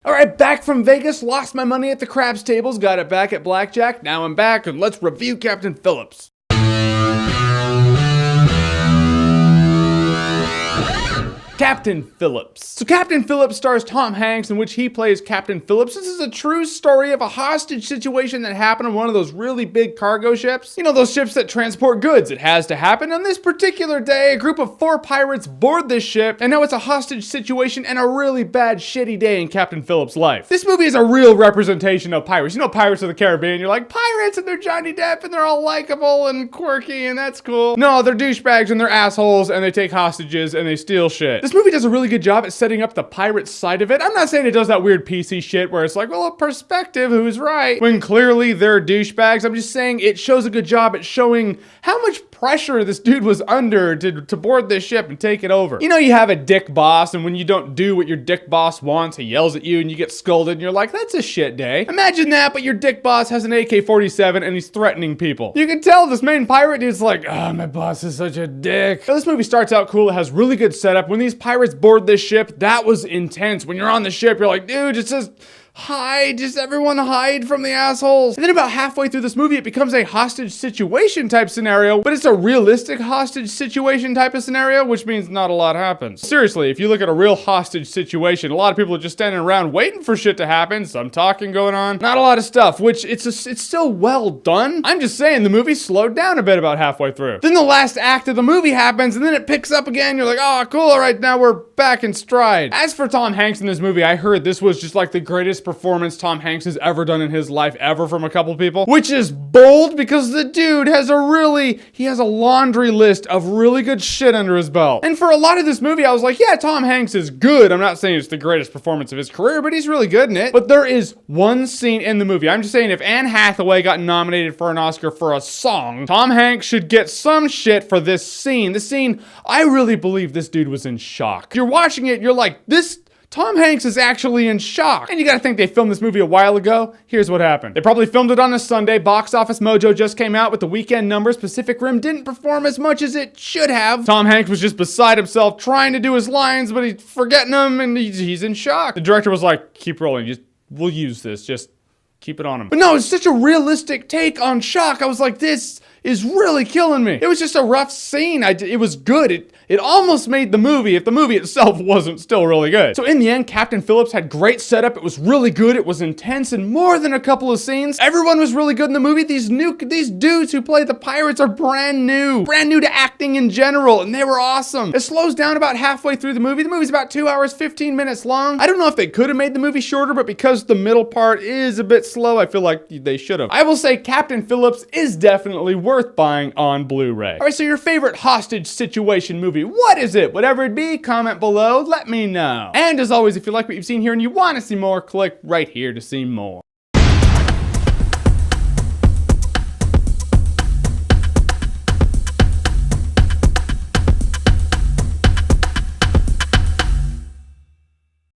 Alright, back from Vegas, lost my money at the craps tables, got it back at blackjack, now I'm back, and let's review Captain Phillips. Captain Phillips. So Captain Phillips stars Tom Hanks, in which he plays Captain Phillips. This is a true story of a hostage situation that happened on one of those really big cargo ships. You know, those ships that transport goods. It has to happen. On this particular day, a group of 4 pirates board this ship, and now it's a hostage situation and a really bad, shitty day in Captain Phillips' life. This movie is a real representation of pirates. You know, Pirates of the Caribbean, you're like, pirates, and they're Johnny Depp, and they're all likable and quirky, and that's cool. No, they're douchebags, and they're assholes, and they take hostages, and they steal shit. This movie does a really good job at setting up the pirate side of it. I'm not saying it does that weird PC shit where it's like, well, a perspective, who's right? When clearly they're douchebags. I'm just saying it shows a good job at showing how much pressure this dude was under to board this ship and take it over. You know, you have a dick boss, and when you don't do what your dick boss wants, he yells at you and you get scolded and you're like, that's a shit day. Imagine that, but your dick boss has an AK-47 and he's threatening people. You can tell this main pirate dude's like, my boss is such a dick. So this movie starts out cool. It has really good setup. When these pirates board this ship, that was intense. When you're on the ship, you're like, dude, it says hide, just everyone hide from the assholes. And then about halfway through this movie, it becomes a hostage situation type scenario, but it's a realistic hostage situation type of scenario, which means not a lot happens. Seriously, if you look at a real hostage situation, a lot of people are just standing around waiting for shit to happen, some talking going on, not a lot of stuff, which it's still well done. I'm just saying the movie slowed down a bit about halfway through. Then the last act of the movie happens, and then it picks up again. You're like, oh, cool, all right, now we're back in stride. As for Tom Hanks in this movie, I heard this was just like the greatest performance Tom Hanks has ever done in his life ever from a couple people, which is bold because the dude has he has a laundry list of really good shit under his belt. And for a lot of this movie, I was like, yeah, Tom Hanks is good. I'm not saying it's the greatest performance of his career, but he's really good in it. But there is one scene in the movie. I'm just saying if Anne Hathaway got nominated for an Oscar for a song, Tom Hanks should get some shit for this scene. The scene, I really believe this dude was in shock. You're watching it, you're like, Tom Hanks is actually in shock. And you gotta think they filmed this movie a while ago. Here's what happened. They probably filmed it on a Sunday. Box Office Mojo just came out with the weekend numbers. Pacific Rim didn't perform as much as it should have. Tom Hanks was just beside himself trying to do his lines, but he's forgetting them and he's in shock. The director was like, keep rolling. We'll use this. Just keep it on him. But no, it's such a realistic take on shock. I was like, this is really killing me. It was just a rough scene. It was good. It almost made the movie if the movie itself wasn't still really good. So in the end, Captain Phillips had great setup. It was really good. It was intense in more than a couple of scenes. Everyone was really good in the movie. These dudes who play the pirates are brand new to acting in general, and they were awesome. It slows down about halfway through the movie. The movie's about 2 hours, 15 minutes long. I don't know if they could have made the movie shorter, but because the middle part is a bit slow, I feel like they should have. I will say Captain Phillips is definitely worth buying on Blu-ray. All right, so your favorite hostage situation movie, what is it? Whatever it be, comment below, let me know. And as always, if you like what you've seen here and you want to see more, click right here to see more.